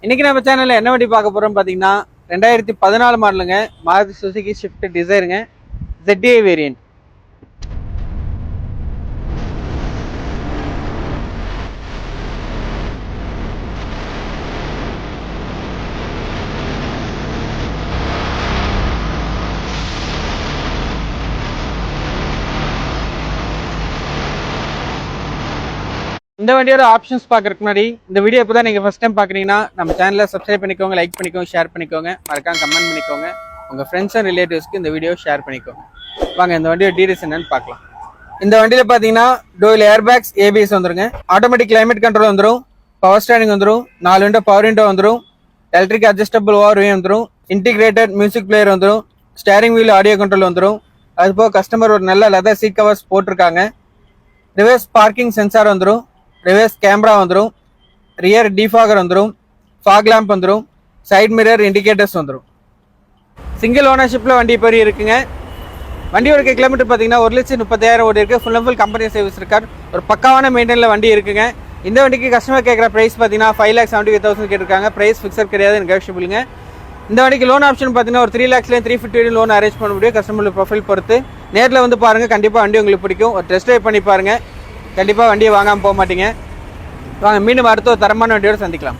இன்னைக்கு நம்ம சேனல்ல என்ன வண்டி பார்க்க போறோம் பாத்தீங்கன்னா 2014 மாடலுங்க மாருதி சுசுகி ஸ்விஃப்ட் டிசைருங்க ZDI வேரியன்ட். இந்த வண்டியோட ஆப்ஷன்ஸ் பார்க்கறதுக்கு முன்னாடி இந்த வீடியோ இப்போ தான் நீங்கள் ஃபஸ்ட் டைம் பார்க்குறீங்கன்னா நம்ம சேனலை சப்ஸ்கிரைப் பண்ணிக்கோங்க, லைக் பண்ணிக்கோங்க, ஷேர் பண்ணிக்கோங்க, மறக்காம கமெண்ட் பண்ணிக்கோங்க. உங்கள் ஃப்ரெண்ட்ஸ் அண்ட் ரிலேட்டிவ்ஸ்க்கு இந்த வீடியோ ஷேர் பண்ணிக்கோங்க. வாங்க இந்த வண்டியோட டீடைல்ஸ் என்னன்னு பார்க்கலாம். இந்த வண்டியில் பார்த்தீங்கன்னா டோயில் ஏர்பேக்ஸ் ஏபிஎஸ் வந்துருங்க, ஆட்டோமேட்டிக் கிளைமேட் கண்ட்ரோல் வந்துடும், பவர் ஸ்டேரிங் வந்துடும், 4 விண்டோ பவர் விண்டோ வந்துடும், எலக்ட்ரிக் அட்ஜஸ்டபிள் ஓவர்வே வந்துடும், இன்டிகிரேட்டட் மியூசிக் பிளேயர் வந்துடும், ஸ்டேரிங் வீல் ஆடியோ கண்ட்ரோல் வந்துடும். அதுபோக கஸ்டமர் ஒரு நல்ல லெதர் சீட் கவர்ஸ் போட்டிருக்காங்க. ரிவர்ஸ் பார்க்கிங் சென்சார் வந்துடும், ரிவர்ஸ் கேமரா வந்துடும், ரியர் டிஃபாகர் வந்துடும், ஃபாக் லேம்ப் வந்துடும், சைட் மிரர் இண்டிகேட்டர்ஸ் வந்துடும். சிங்கிள் ஓனர்ஷிப்பில் வண்டி பெரிய இருக்குங்க. வண்டியோட கிலோமீட்டர் பார்த்தீங்கன்னா 1,30,000 ஓடி இருக்குது. Full and full company service இருக்கார். ஒரு பக்காவான மெயின்டைனில் வண்டி இருக்குங்க. இந்த வண்டிக்கு கஸ்டமர் கேட்குற ப்ரைஸ் பார்த்தீங்கன்னா 5,75,000 கேட்டிருக்காங்க. ப்ரைஸ் ஃபிக்ஸட் கிடையாது, நெகோஷியபிளுங்க. இந்த வண்டிக்கு லோன் ஆப்ஷன் பார்த்தீங்கன்னா ஒரு 3 lakhs 350 லோன் அரேஞ்ச் பண்ண முடியும். கஸ்டமர் ப்ரொஃபைல் பொறுத்து நேரில் வந்து பாருங்கள், கண்டிப்பாக வண்டி உங்களுக்கு பிடிக்கும். ஒரு டெஸ்ட் ட்ரைவ் பண்ணி பாருங்கள், கண்டிப்பாக வண்டியை வாங்காமல் போக மாட்டீங்க. வாங்க மீண்டும் அடுத்த ஒரு தரமான வண்டியோடு சந்திக்கலாம்.